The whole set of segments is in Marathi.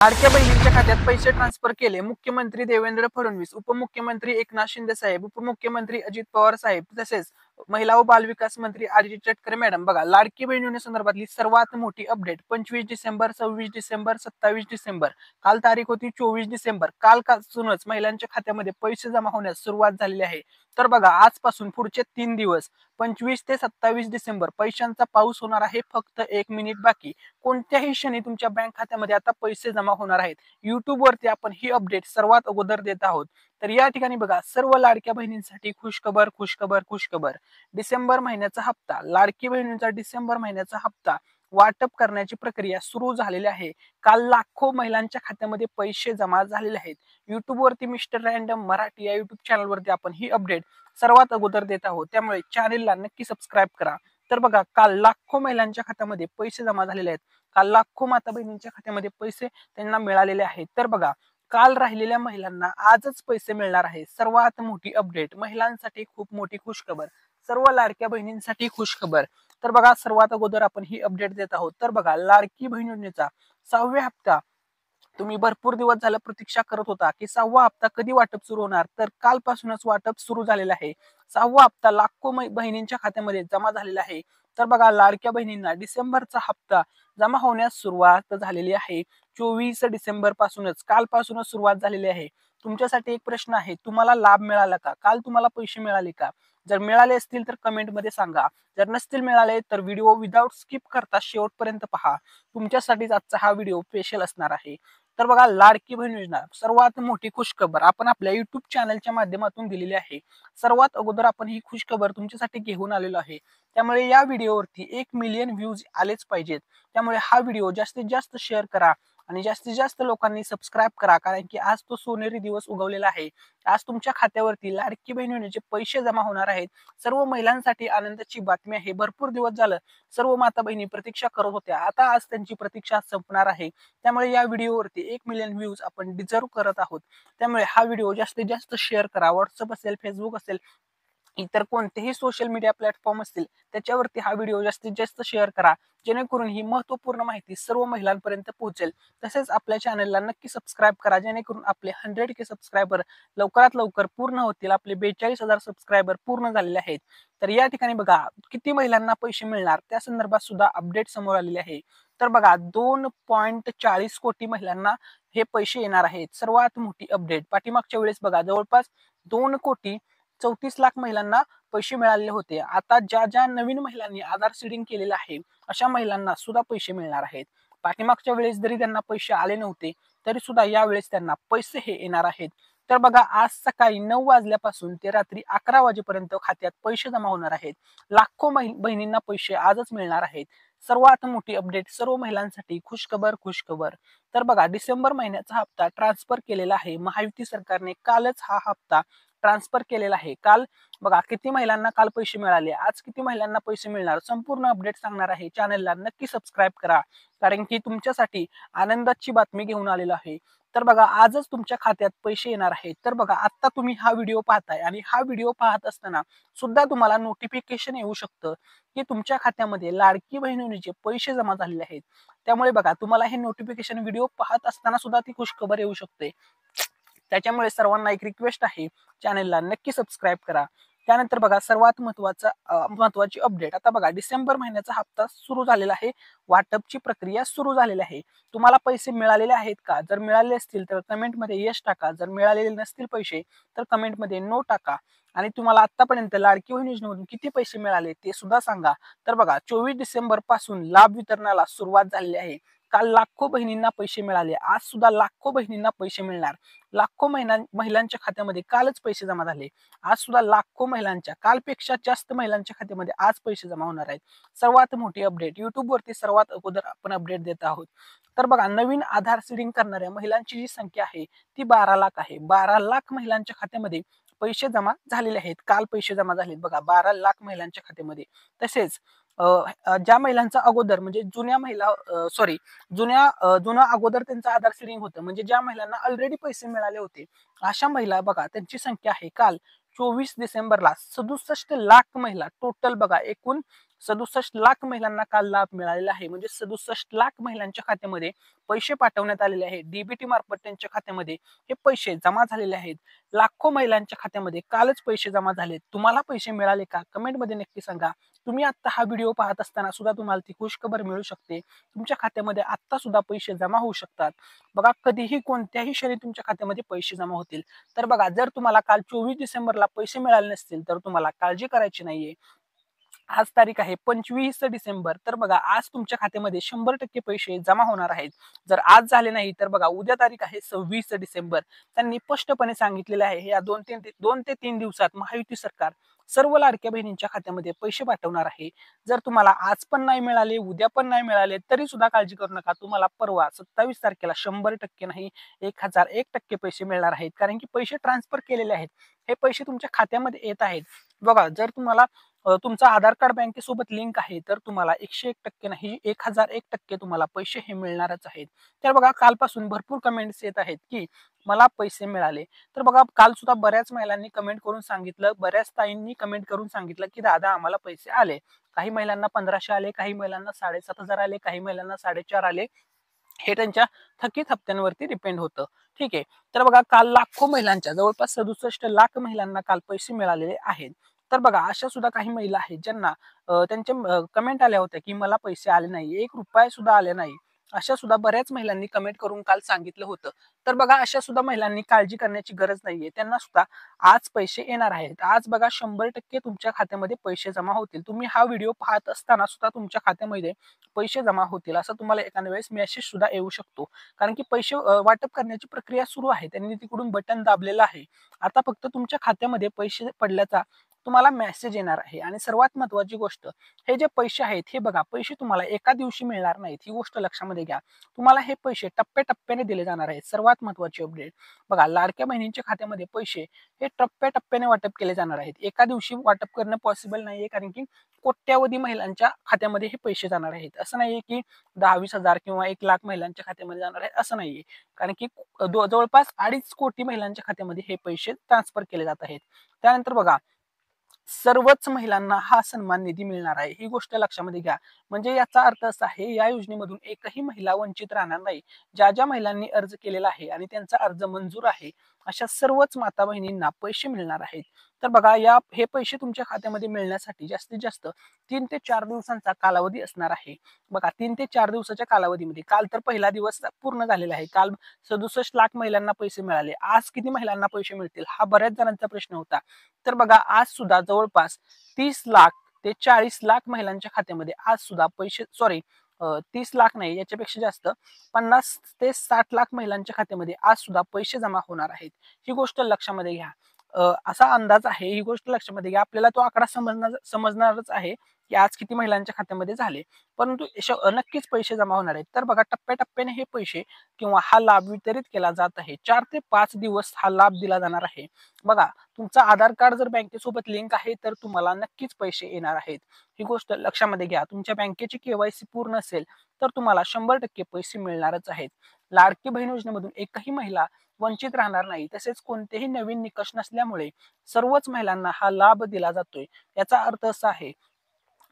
लाडक्या बहिणींच्या खात्यात पैसे ट्रान्सफर केले. मुख्यमंत्री देवेंद्र फडणवीस, उपमुख्यमंत्री एकनाथ शिंदे साहेब, उपमुख्यमंत्री अजित पवार साहेब, तसेच महिला व बालविकास मंत्री आदिती तटकरे मॅडम. बघा, लाडकी बहीण योजनेसंदर्भातली सर्वात मोठी अपडेट 25 डिसेंबर, 26 डिसेंबर, 27 डिसेंबर. काल तारीख होती 24 डिसेंबर. कालपासूनच महिलांच्या खात्यामध्ये पैसे जमा होण्यास सुरुवात झालेली आहे. तर बघा, आजपासून पुढचे 3 दिवस 25 ते 27 डिसेंबर पैशांचा पाऊस होणार आहे. फक्त 1 मिनिट बाकी. कोणत्याही क्षणी तुमच्या बँक खात्यामध्ये आता पैसे जमा होणार आहेत. YouTube वरती आपण ही अपडेट सर्वात अगोदर देत आहोत. तर या ठिकाणी बघा, सर्व लाडक्या बहिणींसाठी खुशखबर, खुशखबर, खुशखबर. डिसेंबर महिन्याचा हप्ता, लाडकी बहिणींचा डिसेंबर महिन्याचा हप्ता वाटप करण्याची प्रक्रिया सुरू झालेली आहे. काल लाखो महिलांच्या खात्यामध्ये पैसे जमा झालेले आहेत. YouTube वरती मिस्टर रँडम मराठी या YouTube चॅनलवरती आपण ही अपडेट सर्वात अगोदर देत आहोत. त्यामुळे चॅनेलला नक्की सबस्क्राईब करा. तर बघा, काल लाखो महिलांच्या खात्यामध्ये पैसे जमा झालेले आहेत. काल लाखो माता बहिणींच्या खात्यामध्ये पैसे त्यांना मिळालेले आहेत. तर बघा, काल राहिलेल्या महिलांना आजच पैसे मिळणार आहेत. सर्वात मोठी अपडेट, महिलांसाठी खूप मोठी खुशखबर, सर्व लाडक्या बहिणींसाठी खुशखबर. तर बघा, सर्वात अगोदर आपण ही अपडेट देत आहोत. तर बघा, लाडकी बहीण योजनेचा 6वा हप्ता तुम्ही भरपूर दिवस झालं प्रतीक्षा करत होता की 6वा हप्ता कधी वाटप सुरू होणार. तर कालपासूनच वाटप सुरू झालेलं आहे. 6वा हप्ता लाखो बहिणींच्या खात्यामध्ये जमा झालेला आहे. तर बघा, लाडक्या बहिणींना डिसेंबरचा हप्ता जमा होण्यास सुरुवात झालेली आहे. 24 डिसेंबर पासूनच, कालपासूनच सुरुवात झालेली आहे. तुमच्यासाठी एक प्रश्न आहे, तुम्हाला लाभ मिळाला का? काल तुम्हाला पैसे मिळाले का? जर मिळाले असतील तर कमेंटमध्ये सांगा. जर नसतील मिळाले तर व्हिडिओ विदाउट स्किप करता शेवटपर्यंत पहा. तुमच्यासाठीच आजचा हा व्हिडिओ स्पेशल असणार आहे. तर बघा, लाडकी बहीण योजना सर्वात मोठी खुशखबर आपण आपल्या युट्यूब चॅनलच्या माध्यमातून दिलेली आहे. सर्वात अगोदर आपण ही खुशखबर तुमच्यासाठी घेऊन आलेलो आहे. त्यामुळे या व्हिडिओवरती 1 मिलियन व्ह्यूज आलेच पाहिजेत. त्यामुळे हा व्हिडिओ जास्तीत जास्त शेअर करा आणि जास्तीत जास्त लोकांनी सबस्क्राईब करा. कारण की आज तो सोनेरी दिवस उगवलेला आहे. आज तुमच्या खात्यावरती लाडकी बहीण योजनेचे पैसे जमा होणार आहेत. सर्व महिलांसाठी आनंदाची बातमी आहे. भरपूर दिवस झालं सर्व माता बहिणी प्रतीक्षा करत होत्या. आता आज त्यांची प्रतीक्षा संपणार आहे. त्यामुळे या व्हिडिओवरती 1 मिलियन व्ह्यूज आपण डिझर्व करत आहोत. त्यामुळे हा व्हिडिओ जास्तीत जास्त शेअर करा. व्हॉट्सअप असेल, फेसबुक असेल, इतर कोणतेही सोशल मीडिया प्लॅटफॉर्म असतील त्याच्यावरती हा व्हिडिओ जास्तीत जास्त शेअर करा. जेणेकरून ही महत्त्वपूर्ण माहिती सर्व महिलांपर्यंत पोहोचेल. तसेच आपल्या चॅनलला नक्की सबस्क्राईब करा. जेणेकरून आपले 100K सबस्क्रायबर लवकरात लवकर पूर्ण होतील. आपले 42,000 सबस्क्रायबर पूर्ण झालेले आहेत. तर या ठिकाणी बघा, किती महिलांना पैसे मिळणार त्या संदर्भात सुद्धा अपडेट समोर आलेली आहे. तर बघा, 2.40 कोटी महिलांना हे पैसे येणार आहेत. सर्वात मोठी अपडेट, पाठीमागच्या वेळेस बघा जवळपास 2,34,00,000 महिलांना पैसे मिळालेले होते. आता ज्या ज्या नवीन महिलांनी आधार सीडिंग केलेलं आहे अशा महिलांना सुद्धा पैसे मिळणार आहेत. पाठीमागच्या वेळेस जरी त्यांना पैसे आले नव्हते तरी सुद्धा यावेळेस त्यांना पैसे हे येणार आहेत. तर बघा, आज सकाळी 9 वाजल्यापासून ते रात्री 11 वाजेपर्यंत खात्यात पैसे जमा होणार आहेत. लाखो बहिणींना पैसे आजच मिळणार आहेत. सर्वात मोठी अपडेट, सर्व महिलांसाठी खुशखबर, खुशखबर. तर बघा, डिसेंबर महिन्याचा हप्ता ट्रान्सफर केलेला आहे. महायुती सरकारने कालच हा हप्ता ट्रान्सफर केलेला आहे. काल बघा, किती महिलांना काल पैसे मिळाले, आज किती महिलांना पैसे मिळणार, संपूर्ण अपडेट सांगणार आहे. चॅनलला नक्की सबस्क्राईब करा. कारण की तुमच्यासाठी आनंदाची बातमी घेऊन आलेलो आहे. तर बघा, आजच तुमच्या खात्यात पैसे येणार आहेत. तर बघा, आता तुम्ही हा व्हिडिओ पाहताय आणि हा व्हिडिओ पाहत असताना सुद्धा तुम्हाला नोटिफिकेशन येऊ शकतं की तुमच्या खात्यामध्ये लाडकी बहीण योजनेचे पैसे जमा झालेले आहेत. त्यामुळे बघा, तुम्हाला हे नोटिफिकेशन व्हिडिओ पाहत असताना सुद्धा ती खुशखबर येऊ शकते. त्याच्यामुळे सर्वांना एक रिक्वेस्ट आहे, चॅनलला नक्की सबस्क्राईब करा. त्यानंतर बघा, सर्वात महत्वाची अपडेट, आता बघा, डिसेंबर महिन्याचा हप्ता सुरू झालेला आहे. वाटपची प्रक्रिया सुरू झालेली आहे. तुम्हाला पैसे मिळालेले आहेत का? जर मिळाले असतील तर कमेंटमध्ये यस टाका. जर मिळालेले नसतील पैसे तर कमेंटमध्ये नो टाका. आणि तुम्हाला आतापर्यंत लाडकी बहीण योजनेमधून किती पैसे मिळाले ते सुद्धा सांगा. तर बघा, 24 डिसेंबर पासून लाभ वितरणाला सुरुवात झालेली आहे. काल लाखो बहिणींना पैसे मिळाले. आज सुद्धा लाखो बहिणींना पैसे मिळणार. लाखो महिलांच्या खात्यामध्ये कालच पैसे जमा झाले. आज सुद्धा लाखो महिलांच्या, कालपेक्षा जास्त महिलांच्या खात्यामध्ये आज पैसे जमा होणार आहेत. सर्वात मोठी अपडेट, युट्यूब वरती सर्वात अगोदर आपण अपडेट देत आहोत. तर बघा, नवीन आधार सीडिंग करणाऱ्या महिलांची जी संख्या आहे ती 12 लाख आहे. 12 लाख महिलांच्या खात्यामध्ये पैसे जमा झालेले आहेत. काल पैसे जमा झालेत बघा, 12 लाख महिलांच्या खात्यामध्ये. तसेच ज्या महिलांचा अगोदर म्हणजे जुन्या महिला जुनं अगोदर त्यांचं आधार सीडिंग होतं, म्हणजे ज्या महिलांना ऑलरेडी पैसे मिळाले होते अशा महिला बघा, त्यांची संख्या आहे काल 24 डिसेंबरला 67 लाख महिला टोटल. बघा, एकूण 67 लाख महिलांना काल लाभ मिळालेला आहे. म्हणजे 67 लाख महिलांच्या खात्यामध्ये पैसे पाठवण्यात आलेले आहेत. डीबीटी मार्फत त्यांच्या खात्यामध्ये हे पैसे जमा झालेले आहेत. लाखो महिलांच्या खात्यामध्ये कालच पैसे जमा झालेत. तुम्हाला पैसे मिळाले का? कमेंटमध्ये नक्की सांगा. तुम्ही आता हा व्हिडिओ पाहत असताना सुद्धा तुम्हाला ती खुशखबर मिळू शकते. तुमच्या खात्यामध्ये आता सुद्धा पैसे जमा होऊ शकतात. बघा, कधीही कोणत्याही क्षणी तुमच्या खात्यामध्ये पैसे जमा होतील. तर बघा, जर तुम्हाला काल 24 डिसेंबरला पैसे मिळाले नसतील तर तुम्हाला काळजी करायची नाहीये. आज तारीख आहे 25 डिसेंबर. तर बघा, आज तुमच्या खात्यामध्ये 100% पैसे जमा होणार आहेत. जर आज झाले नाही तर बघा, उद्या तारीख आहे 26 डिसेंबर. त्यांनी स्पष्टपणे सांगितलेले आहे, या 2 ते 3 दिवसात महायुती सरकार सर्व लाडक्या बहिणींच्या खात्यामध्ये पैसे पाठवणार आहे. जर तुम्हाला आज पण नाही मिळाले, उद्या पण नाही मिळाले, तरी सुद्धा काळजी करू नका. तुम्हाला परवा 27 तारखेला 100% नाही, 1001% पैसे मिळणार आहेत. कारण की पैसे ट्रान्सफर केलेले आहेत. हे पैसे तुमच्या खात्यामध्ये येत आहेत. बघा, जर तुम्हाला तुमचा आधार कार्ड बँकेसोबत लिंक आहे तर तुम्हाला 101% नाही, 1001% तुम्हाला पैसे हे मिळणारच आहेत. तर बघा, कालपासून भरपूर कमेंट्स येत आहेत की मला पैसे मिळाले. तर बघा, काल सुद्धा बऱ्याच महिलांनी कमेंट करून सांगितलं, बऱ्याच ताईंनी कमेंट करून सांगितलं की दादा आम्हाला पैसे आले. काही महिलांना 1500 आले, काही महिलांना 7500 आले, काही महिलांना 4.5 आले. हे त्यांच्या थकीत हप्त्यांवरती डिपेंड होतं. ठीक आहे. तर बघा, काल लाखो महिलांच्या जवळपास 67 लाख महिलांना काल पैसे मिळालेले आहेत. तर बघा, अशा सुद्धा काही महिला आहेत ज्यांना त्यांच्या कमेंट आल्या होत्या की मला पैसे आले नाही, 1 रुपया सुद्धा आले नाही. अशा सुद्धा बऱ्याच महिलांनी कमेंट करून काल सांगितलं होतं. तर बघा, अशा सुद्धा महिलांनी काळजी करण्याची गरज नाहीये. त्यांना सुद्धा आज पैसे येणार आहेत. आज बघा, 100% तुमच्या खात्यामध्ये पैसे जमा होतील. तुम्ही हा व्हिडिओ पाहत असताना सुद्धा तुमच्या खात्यामध्ये पैसे जमा होतील असं तुम्हाला एखाद्या वेळेस मेसेज सुद्धा येऊ शकतो. कारण की पैसे वाटप करण्याची प्रक्रिया सुरू आहे. त्यांनी तिकडून बटन दाबलेलं आहे. आता फक्त तुमच्या खात्यामध्ये पैसे पडल्याचा तुम्हाला मेसेज येणार आहे. आणि सर्वात महत्त्वाची गोष्ट, हे जे पैसे आहेत हे बघा, पैसे तुम्हाला एका दिवशी मिळणार नाहीत. ही गोष्ट लक्षामध्ये घ्या. तुम्हाला हे पैसे टप्प्याटप्प्याने दिले जाणार आहेत. सर्वात महत्त्वाची अपडेट बघा, लाडक्या बहिणींच्या खात्यामध्ये पैसे हे टप्प्याटप्प्याने वाटप केले जाणार आहेत. एका दिवशी वाटप करणं पॉसिबल नाहीये. कारण की कोट्यावधी महिलांच्या खात्यामध्ये हे पैसे जाणार आहेत. असं नाहीये की 10-20 हजार किंवा 1 लाख महिलांच्या खात्यामध्ये जाणार आहे, असं नाहीये. कारण की जवळपास 2.5 कोटी महिलांच्या खात्यामध्ये हे पैसे ट्रान्सफर केले जात आहेत. त्यानंतर बघा, सर्वच महिलांना हा सन्मान निधी मिळणार आहे. ही गोष्ट लक्षामध्ये घ्या. म्हणजे याचा अर्थ असा आहे, या योजनेमधून एकही महिला वंचित राहणार नाही. ज्या ज्या महिलांनी अर्ज केलेला आहे आणि त्यांचा अर्ज मंजूर आहे, अशा सर्वच माता बहिणींना पैसे मिळणार आहेत. तर बघा, हे पैसे तुमच्या खात्यामध्ये मिळण्यासाठी जास्तीत जास्त 3 ते 4 दिवसांचा कालावधी असणार आहे. बघा, 3 ते 4 दिवसाच्या कालावधीमध्ये काल तर पहिला दिवस पूर्ण झालेला आहे. काल 67 लाख महिलांना पैसे मिळाले. आज किती महिलांना पैसे मिळतील हा बऱ्याच जणांचा प्रश्न होता. तर बघा, आज सुद्धा जवळपास 30 लाख ते 40 लाख महिलांच्या खात्यामध्ये आज सुद्धा पैसे, सॉरी, 30 लाख नाही, याच्यापेक्षा जास्त 50 ते 60 लाख महिलांच्या खात्यामध्ये आज सुद्धा पैसे जमा होणार आहेत. ही गोष्ट लक्षामध्ये घ्या. असा अंदाज आहे, ही गोष्ट लक्षामध्ये घ्या. आपल्याला तो आकडा समजणारच आहे की आज किती महिलांच्या खात्यामध्ये झाले, परंतु नक्कीच पैसे जमा होणार आहेत. तर बघा, टप्प्याटप्प्याने हे पैसे किंवा हा लाभ वितरित केला जात आहे. 4 ते 5 दिवस हा लाभ दिला जाणार आहे. बघा, तुमचा आधार कार्ड जर बँकेसोबत लिंक आहे तर तुम्हाला नक्कीच पैसे येणार आहेत. ही गोष्ट लक्षामध्ये घ्या. तुमच्या बँकेची केवायसी पूर्ण असेल तर तुम्हाला 100% पैसे मिळणारच आहेत. लाडकी बहीण योजनेमधून एकही महिला वंचित राहणार नाही. तसेच कोणतेही नवीन निकष नसल्यामुळे सर्वच महिलांना हा लाभ दिला जातोय. याचा अर्थ असा आहे,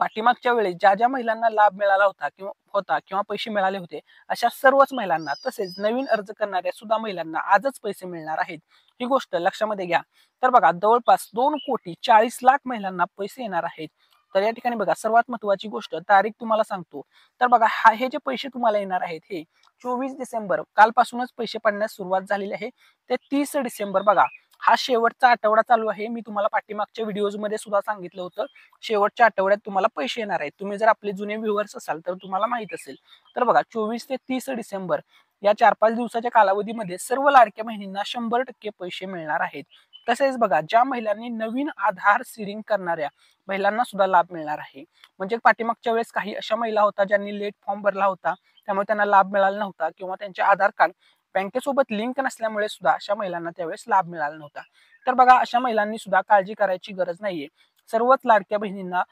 पाठीमागच्या वेळेस ज्या ज्या महिलांना लाभ मिळाला होता किंवा पैसे मिळाले होते, अशा सर्वच महिलांना, तसेच नवीन अर्ज करणाऱ्या सुद्धा महिलांना आजच पैसे मिळणार आहेत. ही गोष्ट लक्षामध्ये घ्या. तर बघा, जवळपास 2,40,00,000 महिलांना पैसे येणार आहेत. तर या ठिकाणी बघा, सर्वात महत्वाची गोष्ट, तारीख तुम्हाला सांगतो. तर बघा, हे जे पैसे तुम्हाला येणार आहेत हे 24 डिसेंबर कालपासूनच पैसे पडण्यास सुरुवात झालेली आहे. ते 30 डिसेंबर बघा, हा शेवटचा आठवडा चालू आहे. मी तुम्हाला पाठीमागच्या व्हिडिओमध्ये सुद्धा सांगितलं होतं, शेवटच्या आठवड्यात तुम्हाला पैसे येणार आहेत. तुम्ही जर आपले जुने व्ह्युअर्स असाल तर तुम्हाला माहित असेल. तर बघा, 24 ते 30 डिसेंबर या 4-5 दिवसाच्या कालावधीमध्ये सर्व लाडक्या बहिणींना 100% पैसे मिळणार आहेत. तसेच बघा, ज्या महिलांनी नवीन आधार सीडिंग करणाऱ्या महिलांना सुद्धा लाभ मिळणार आहे. म्हणजे पाठीमागच्या वेळेस काही अशा महिला होत्या ज्यांनी लेट फॉर्म भरला होता, त्यामुळे त्यांना लाभ मिळाला नव्हता, किंवा त्यांचे आधार कार्ड बँकेसोबत लिंक नसल्यामुळे सुद्धा अशा महिलांना त्यावेळेस लाभ मिळाला नव्हता. तर बघा, अशा महिलांनी सुद्धा काळजी करायची गरज नाहीये. सर्वच लाडक्या बहिणींना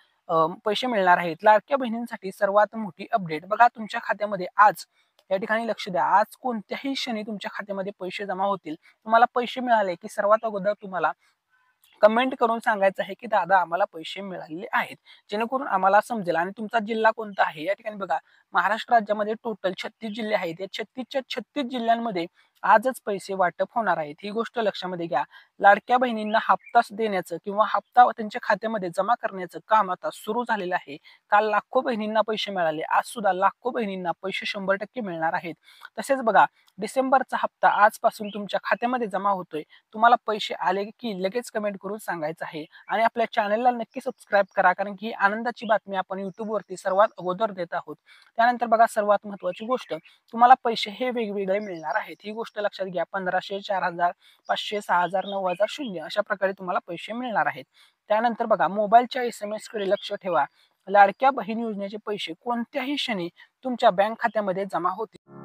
पैसे मिळणार आहेत. लाडक्या बहिणींसाठी सर्वात मोठी अपडेट बघा, तुमच्या खात्यामध्ये आज, या ठिकाणी लक्ष द्या, आज कोणत्याही क्षणी तुमच्या खात्यामध्ये पैसे जमा होतील. तुम्हाला पैसे मिळाले की सर्वात अगोदर तुम्हाला कमेंट करून सांगायचं आहे की दादा आम्हाला पैसे मिळालेले आहेत, जेणेकरून आम्हाला समजेल. आणि तुमचा जिल्हा कोणता आहे या ठिकाणी बघा, महाराष्ट्र राज्यामध्ये टोटल 36 जिल्हे आहेत. या 36च्या 36 जिल्ह्यांमध्ये आजच पैसे वाटप होणार आहेत, ही गोष्ट लक्षामध्ये घ्या. लाडक्या बहिणींना हप्ता देण्याचं किंवा हप्ता त्यांच्या खात्यामध्ये जमा करण्याचं काम आता सुरू झालेलं आहे. काल लाखो बहिणींना पैसे मिळाले, आज सुद्धा लाखो बहिणींना पैसे 100% मिळणार आहेत. तसेच बघा, डिसेंबरचा हप्ता आजपासून तुमच्या खात्यामध्ये जमा होतोय. तुम्हाला पैसे आले की लगेच कमेंट करून सांगायचं आहे. आणि आपल्या चॅनलला नक्की सबस्क्राईब करा, कारण की ही आनंदाची बातमी आपण युट्यूबवरती सर्वात अगोदर देत आहोत. त्यानंतर बघा, सर्वात महत्त्वाची गोष्ट, तुम्हाला पैसे हे वेगवेगळे मिळणार आहेत, ही गोष्ट लक्षात घ्या. 1500, 4000, 500, 6000, 9000, 0 अशा प्रकारे तुम्हाला पैसे मिळणार आहेत. त्यानंतर बघा, मोबाईलच्या SMS कडे लक्ष ठेवा. लाडक्या बहीण योजनेचे पैसे कोणत्याही क्षणी तुमच्या बँक खात्यामध्ये जमा होतील.